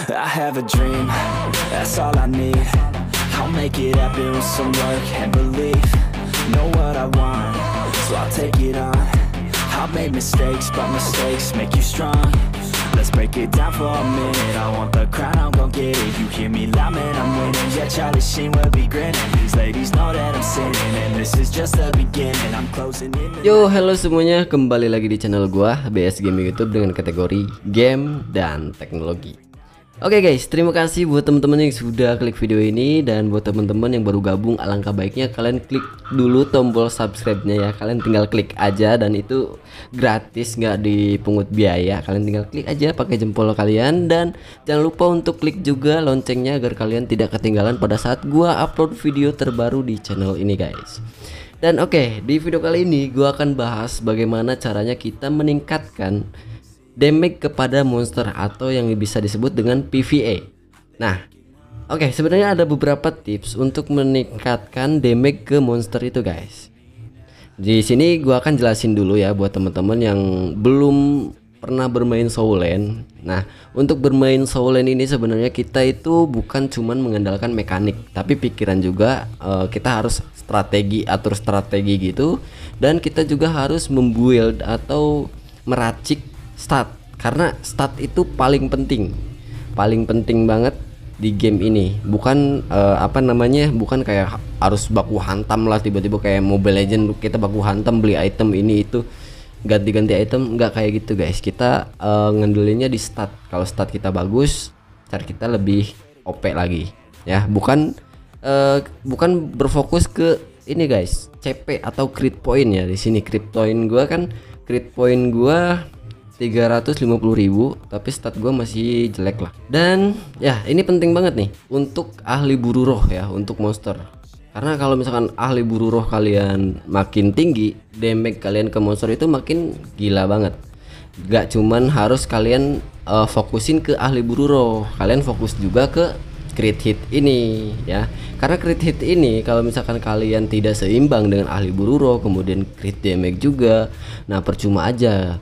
I have a dream, that's all I need. I'll make it happen with some work and belief. Know what I want, so I'll take it on. I've made mistakes, but mistakes make you strong. Let's break it down for a minute. I want the crown, I'm gon' get it. You hear me loud, man, I'm winning. Yeah, Charlie Sheen will be grinning. These ladies know that I'm sinning, and this is just the beginning. I'm closing in. Yo, halo semuanya, kembali lagi di channel gua BS Gaming YouTube dengan kategori game dan teknologi. Oke guys, terima kasih buat teman-teman yang sudah klik video ini, dan buat teman-teman yang baru gabung, alangkah baiknya kalian klik dulu tombol subscribe-nya ya. Kalian tinggal klik aja dan itu gratis, nggak dipungut biaya. Kalian tinggal klik aja pakai jempol kalian, dan jangan lupa untuk klik juga loncengnya agar kalian tidak ketinggalan pada saat gua upload video terbaru di channel ini guys. Dan oke, di video kali ini gua akan bahas bagaimana caranya kita meningkatkan damage kepada monster atau yang bisa disebut dengan PvE. Nah, oke, sebenarnya ada beberapa tips untuk meningkatkan damage ke monster itu, guys. Di sini gua akan jelasin dulu ya buat teman-teman yang belum pernah bermain Soulland. Nah, untuk bermain Soulland ini sebenarnya kita itu bukan cuman mengandalkan mekanik, tapi pikiran juga. Kita harus atur strategi gitu, dan kita juga harus membuild atau meracik stat, karena stat itu paling penting banget di game ini. Bukan bukan kayak harus baku hantam lah, tiba-tiba kayak Mobile Legend kita baku hantam beli item ini itu ganti-ganti item, nggak kayak gitu guys. Kita ngandelinnya di stat. Kalau stat kita bagus, cara kita lebih OP lagi ya. Bukan berfokus ke ini guys, CP atau crit point ya. Di sini crit point gua 350.000, tapi stat gue masih jelek lah. Dan ya, ini penting banget nih untuk ahli buru roh ya, untuk monster. Karena kalau misalkan ahli buru roh kalian makin tinggi, damage kalian ke monster itu makin gila banget. Gak cuman harus kalian fokusin ke ahli buru roh, kalian fokus juga ke crit hit ini ya. Karena crit hit ini kalau misalkan kalian tidak seimbang dengan ahli buru roh, kemudian crit damage juga, nah percuma aja.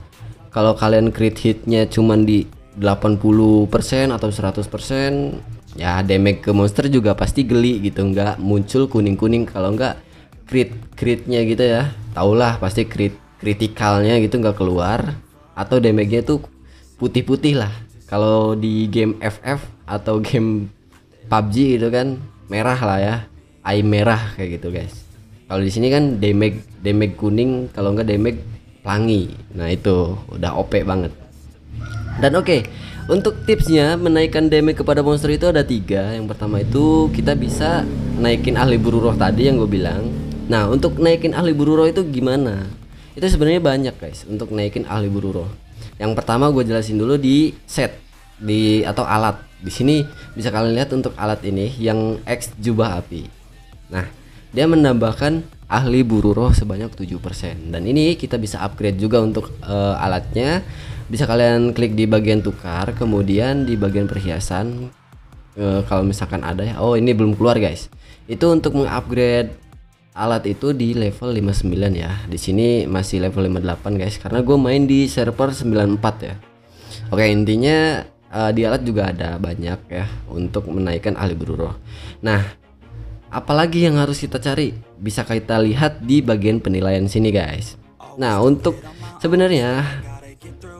Kalau kalian crit hitnya cuman di 80% atau 100%, ya damage ke monster juga pasti geli gitu, nggak muncul kuning-kuning. Kalau nggak critnya gitu ya, taulah pasti kritikalnya gitu nggak keluar, atau damage-nya tuh putih-putih lah. Kalau di game FF atau game PUBG gitu kan merah lah ya, eye merah kayak gitu guys. Kalau di sini kan damage kuning, kalau nggak damage pelangi. Nah itu udah OP banget. Dan oke, untuk tipsnya menaikkan damage kepada monster itu ada 3. Yang pertama itu kita bisa naikin ahli buru roh tadi yang gue bilang. Nah, untuk naikin ahli buru roh itu gimana? Itu sebenarnya banyak guys untuk naikin ahli buru roh. Yang pertama gue jelasin dulu di set atau alat. Di sini bisa kalian lihat untuk alat ini yang X jubah api. Nah, dia menambahkan ahli buru roh sebanyak 7%. Dan ini kita bisa upgrade juga untuk alatnya. Bisa kalian klik di bagian tukar, kemudian di bagian perhiasan, kalau misalkan ada ya. Oh, ini belum keluar guys. Itu untuk mengupgrade alat itu di level 59 ya. Di sini masih level 58 guys, karena gue main di server 94 ya. Oke, intinya di alat juga ada banyak ya untuk menaikkan ahli buru roh. Nah, apalagi yang harus kita cari? Bisa kita lihat di bagian penilaian sini guys. Nah, untuk sebenarnya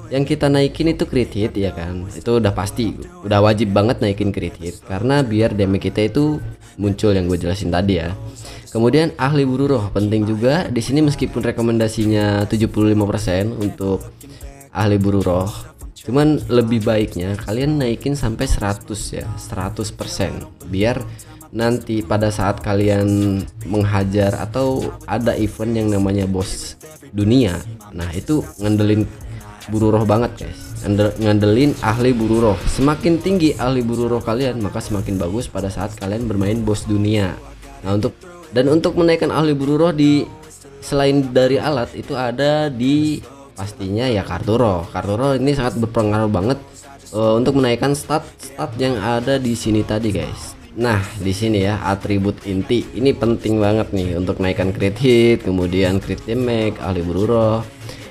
yang kita naikin itu crit hit ya kan. Itu udah pasti, udah wajib banget naikin crit hit, karena biar damage kita itu muncul yang gue jelasin tadi ya. Kemudian ahli buru roh penting juga di sini, meskipun rekomendasinya 75% untuk ahli buru roh. Cuman lebih baiknya kalian naikin sampai 100 ya, 100%. Biar nanti pada saat kalian menghajar atau ada event yang namanya bos dunia, nah itu ngandelin buru roh banget guys, ngandelin ahli buru roh. Semakin tinggi ahli buru roh kalian, maka semakin bagus pada saat kalian bermain bos dunia. Nah, untuk menaikkan ahli buru roh selain dari alat itu ada di pastinya ya kartu roh. Kartu roh ini sangat berpengaruh banget untuk menaikkan stat yang ada di sini tadi guys. Nah, di sini ya atribut inti ini penting banget nih untuk naikkan crit hit, kemudian crit damage, ahli buru roh.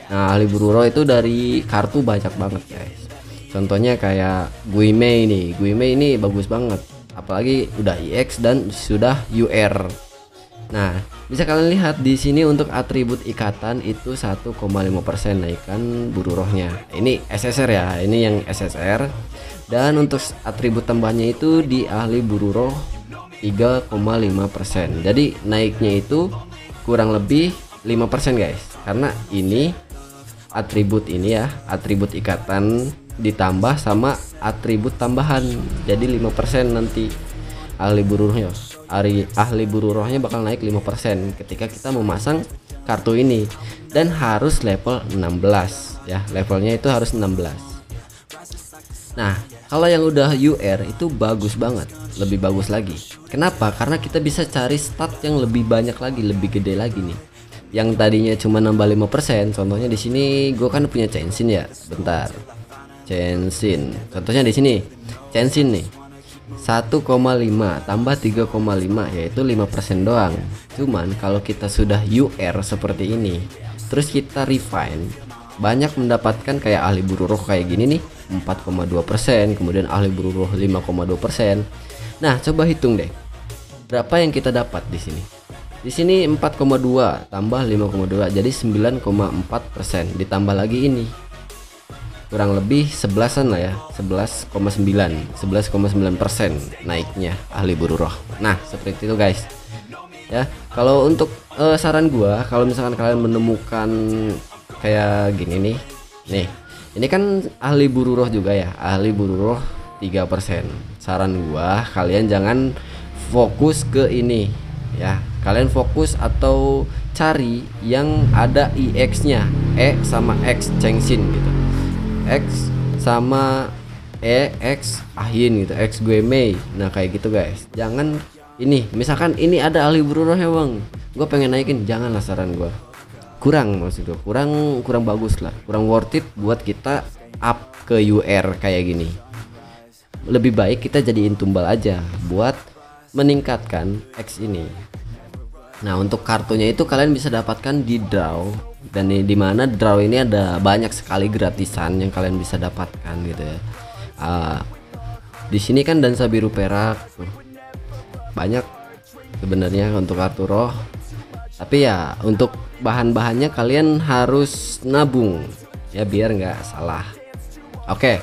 Nah, ahli buru roh itu dari kartu banyak banget guys. Contohnya kayak Guimei nih. Guimei ini bagus banget. Apalagi udah EX dan sudah UR. Nah, bisa kalian lihat di sini untuk atribut ikatan itu 1,5% naikkan buru rohnya. Ini SSR ya, ini yang SSR. Dan untuk atribut tambahnya itu di ahli buru roh 3,5%. Jadi naiknya itu kurang lebih 5% guys. Karena ini atribut ini ya, atribut ikatan ditambah sama atribut tambahan. Jadi 5% nanti ahli buru rohnya. Ahli buru rohnya bakal naik 5% ketika kita memasang kartu ini, dan harus level 16 ya, levelnya itu harus 16. Nah, kalau yang udah UR itu bagus banget, lebih bagus lagi. Kenapa? Karena kita bisa cari stat yang lebih banyak lagi, lebih gede lagi nih. Yang tadinya cuma nambah 5%, contohnya di sini gue kan punya Chenshin ya. Bentar. Chenshin. Contohnya di sini. Chenshin nih. 1,5 tambah 3,5 yaitu 5% doang. Cuman kalau kita sudah UR seperti ini, terus kita refine, banyak mendapatkan kayak ahli buru roh kayak gini nih, 4,2%, kemudian ahli buru roh 5,2%. Nah, coba hitung deh. Berapa yang kita dapat di sini? Di sini 4,2 tambah 5,2 jadi 9,4%, ditambah lagi ini. Kurang lebih 11-an lah ya, 11,9% naiknya ahli buru roh. Nah, seperti itu guys. Ya, kalau untuk saran gua, kalau misalkan kalian menemukan kayak gini nih. Nih, ini kan ahli buru roh juga ya, ahli buru roh 3%. Saran gua, kalian jangan fokus ke ini ya. Kalian fokus atau cari yang ada EX-nya, E sama X Chenshin gitu. X sama X Ahin gitu, X Guimei. Nah kayak gitu guys. Jangan ini, misalkan ini ada ahli buru roh ya bang, gue pengen naikin, janganlah, saran gue. Kurang, maksud gue kurang bagus lah, kurang worth it buat kita up ke UR kayak gini. Lebih baik kita jadiin tumbal aja buat meningkatkan X ini. Nah, untuk kartunya itu kalian bisa dapatkan di draw, dan di mana draw ini ada banyak sekali gratisan yang kalian bisa dapatkan gitu ya. Di sini kan dansa biru perak tuh. Banyak sebenarnya untuk kartu roh. Tapi ya untuk bahan-bahannya kalian harus nabung ya biar nggak salah. Oke.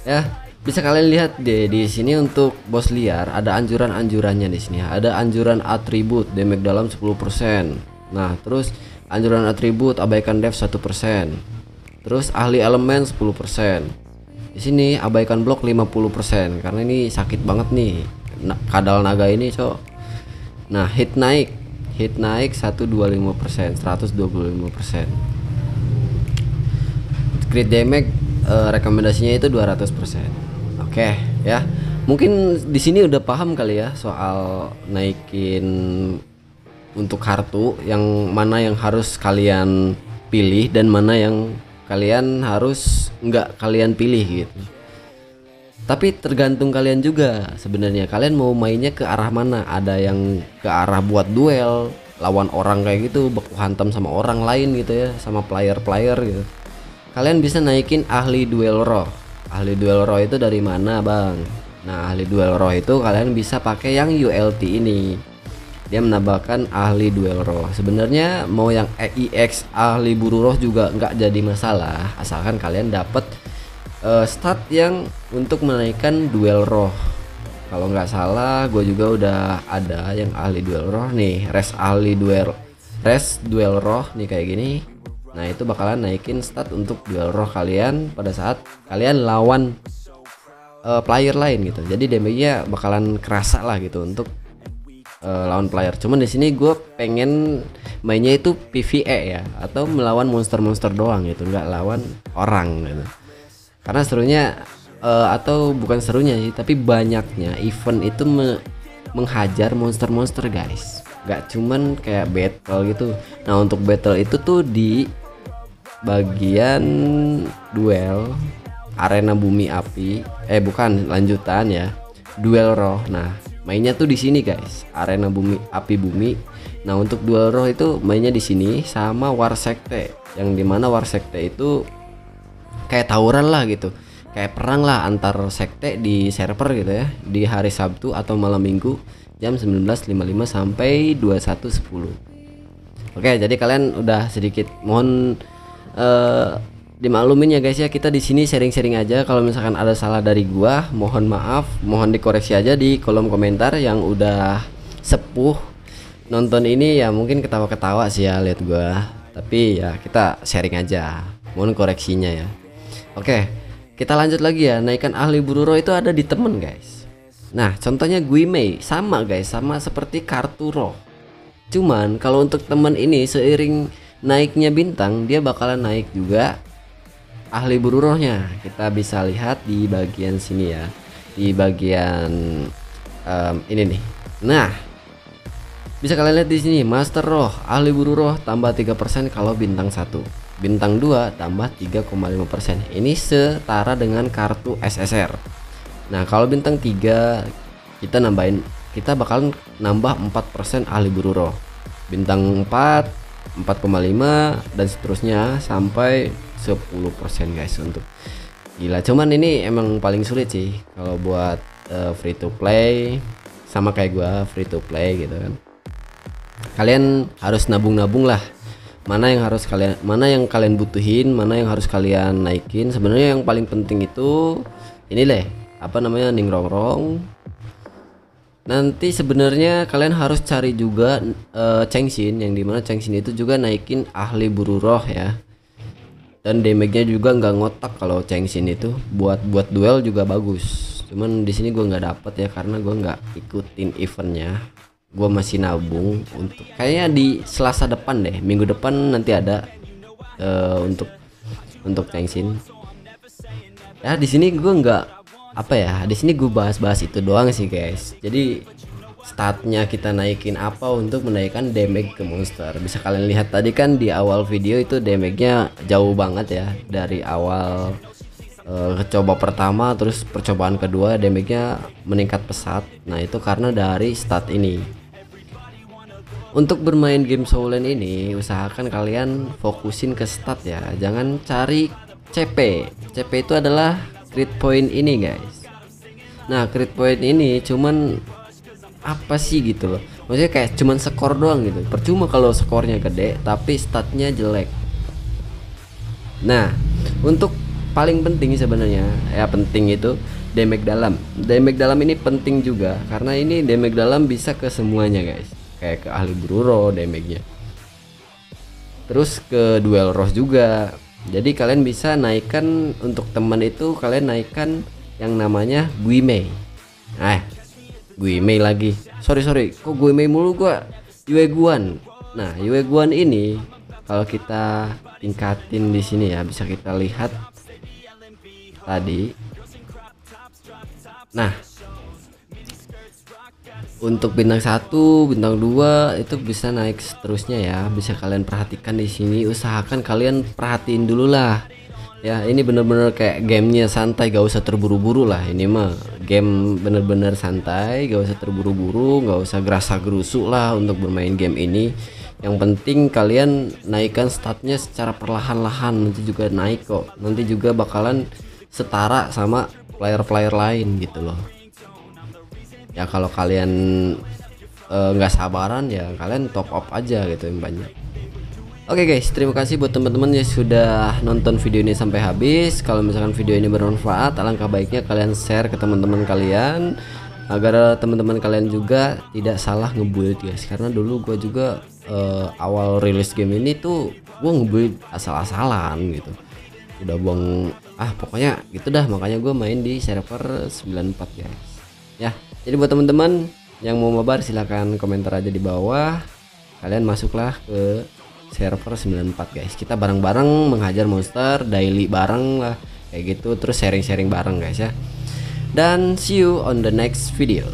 Ya, bisa kalian lihat deh di sini untuk bos liar ada anjuran-anjurannya di sini. Ada anjuran atribut damage dalam 10%. Nah, terus anjuran atribut abaikan def 1%. Terus ahli elemen 10%. Di sini abaikan blok 50% karena ini sakit banget nih. Kadal naga ini, Cok. Nah, hit naik 125%, 125%. Crit damage rekomendasinya itu 200%. Oke, ya. Mungkin di sini udah paham kali ya soal naikin untuk kartu, yang mana yang harus kalian pilih dan mana yang kalian harus nggak kalian pilih gitu. Tapi tergantung kalian juga sebenarnya, kalian mau mainnya ke arah mana. Ada yang ke arah buat duel lawan orang kayak gitu, baku hantam sama orang lain gitu ya, sama player-player gitu. Kalian bisa naikin ahli duel roh. Ahli duel roh itu dari mana bang? Nah, ahli duel roh itu kalian bisa pakai yang ULT ini. Dia menambahkan ahli duel roh. Sebenarnya mau yang EX ahli buru roh juga nggak jadi masalah, asalkan kalian dapat stat yang untuk menaikkan duel roh. Kalau nggak salah, gue juga udah ada yang ahli duel roh nih, res duel roh nih kayak gini. Nah, itu bakalan naikin stat untuk duel roh kalian pada saat kalian lawan player lain gitu. Jadi damage-nya bakalan kerasa lah gitu untuk lawan player. Cuman di sini gue pengen mainnya itu PvE ya, atau melawan monster-monster doang gitu, nggak lawan orang gitu. Karena serunya atau bukan serunya sih, tapi banyaknya event itu menghajar monster-monster guys. Gak cuman kayak battle gitu. Nah, untuk battle itu tuh di bagian duel arena bumi api, bukan lanjutan ya, duel roh. Nah, mainnya tuh di sini guys, arena bumi api bumi. Nah, untuk duel roh itu mainnya di sini sama war sekte, yang dimana war sekte itu kayak tawuran lah gitu. kayak perang lah antar sekte di server gitu ya, di hari Sabtu atau malam Minggu jam 19.55 sampai 21.10. Oke, jadi kalian udah sedikit mohon dimaklumin ya guys ya, kita di sini sharing-sharing aja. Kalau misalkan ada salah dari gua, mohon maaf, mohon dikoreksi aja di kolom komentar. Yang udah sepuh nonton ini ya mungkin ketawa-ketawa sih ya lihat gua, tapi ya kita sharing aja, mohon koreksinya ya. Oke, kita lanjut lagi ya. Naikkan ahli buru roh itu ada di temen guys. Nah contohnya Guimei sama guys, sama seperti kartu roh. Cuman kalau untuk temen ini seiring naiknya bintang dia bakalan naik juga ahli buru rohnya. Kita bisa lihat di bagian sini ya, di bagian ini nih. Nah bisa kalian lihat di sini, master roh ahli buru roh tambah 3% kalau bintang 1. Bintang 2 tambah 3,5%. Ini setara dengan kartu SSR. Nah kalau bintang 3 kita bakalan nambah 4% ahli buru roh. Bintang 4 4,5 dan seterusnya sampai 10% guys. Untuk gila, cuman ini emang paling sulit sih kalau buat free to play, sama kayak gua free to play gitu kan. Kalian harus nabung-nabung lah. Mana yang kalian butuhin, mana yang harus kalian naikin. Sebenarnya yang paling penting itu ini deh, apa namanya, ningrongrong. Nanti sebenarnya kalian harus cari juga Chengxin, yang dimana Chengxin itu juga naikin ahli buru roh ya. Dan damage-nya juga nggak ngotak kalau Chengxin itu. Buat duel juga bagus. Cuman di sini gua nggak dapet ya karena gua nggak ikutin eventnya. Gua masih nabung untuk kayaknya di Selasa depan deh, minggu depan nanti ada untuk Chengxin. Ya di sini gua nggak apa ya, di sini gue bahas itu doang sih guys. Jadi statnya kita naikin apa untuk menaikkan damage ke monster. Bisa kalian lihat tadi kan di awal video itu damage-nya jauh banget ya, dari awal coba pertama terus percobaan kedua damage-nya meningkat pesat. Nah itu karena dari stat ini. Untuk bermain game Soulland ini usahakan kalian fokusin ke stat ya, jangan cari CP. CP itu adalah crit point ini guys. Nah crit point ini cuman apa sih gitu loh, maksudnya kayak cuman skor doang gitu. Percuma kalau skornya gede tapi statnya jelek. Nah untuk paling penting sebenarnya ya, penting itu damage dalam. Damage dalam ini penting juga karena ini damage dalam bisa ke semuanya guys, kayak ke ahli buru roh damage-nya, terus ke duel roh juga. Jadi kalian bisa naikkan untuk teman itu, kalian naikkan yang namanya Guimei. Guimei lagi. Sorry, kok Guimei mulu gua? Yue Guan. Nah, Yue Guan ini kalau kita tingkatin di sini ya, bisa kita lihat tadi. Nah, untuk bintang 1, bintang 2 itu bisa naik seterusnya ya. Bisa kalian perhatikan di sini. Usahakan kalian perhatiin dulu lah. Ya, ini bener-bener kayak gamenya santai, gak usah terburu-buru lah. Ini mah game bener-bener santai, gak usah terburu-buru, gak usah gerasa-gerusu lah untuk bermain game ini. Yang penting kalian naikkan statnya secara perlahan-lahan, nanti juga naik kok. Nanti juga bakalan setara sama player-player lain gitu loh. Ya kalau kalian nggak sabaran ya kalian top up aja gitu yang banyak. Oke guys, terima kasih buat teman-teman yang sudah nonton video ini sampai habis. Kalau misalkan video ini bermanfaat, alangkah baiknya kalian share ke teman-teman kalian agar teman-teman kalian juga tidak salah ngebuild guys. Karena dulu gue juga awal rilis game ini tuh gue ngebuild asal-asalan gitu, udah buang pokoknya gitu dah. Makanya gue main di server 94 guys ya. Jadi buat teman-teman yang mau mabar silahkan komentar aja di bawah. Kalian masuklah ke server 94 guys. Kita bareng-bareng menghajar monster daily bareng lah kayak gitu. Terus sharing-sharing bareng guys ya. Dan see you on the next video.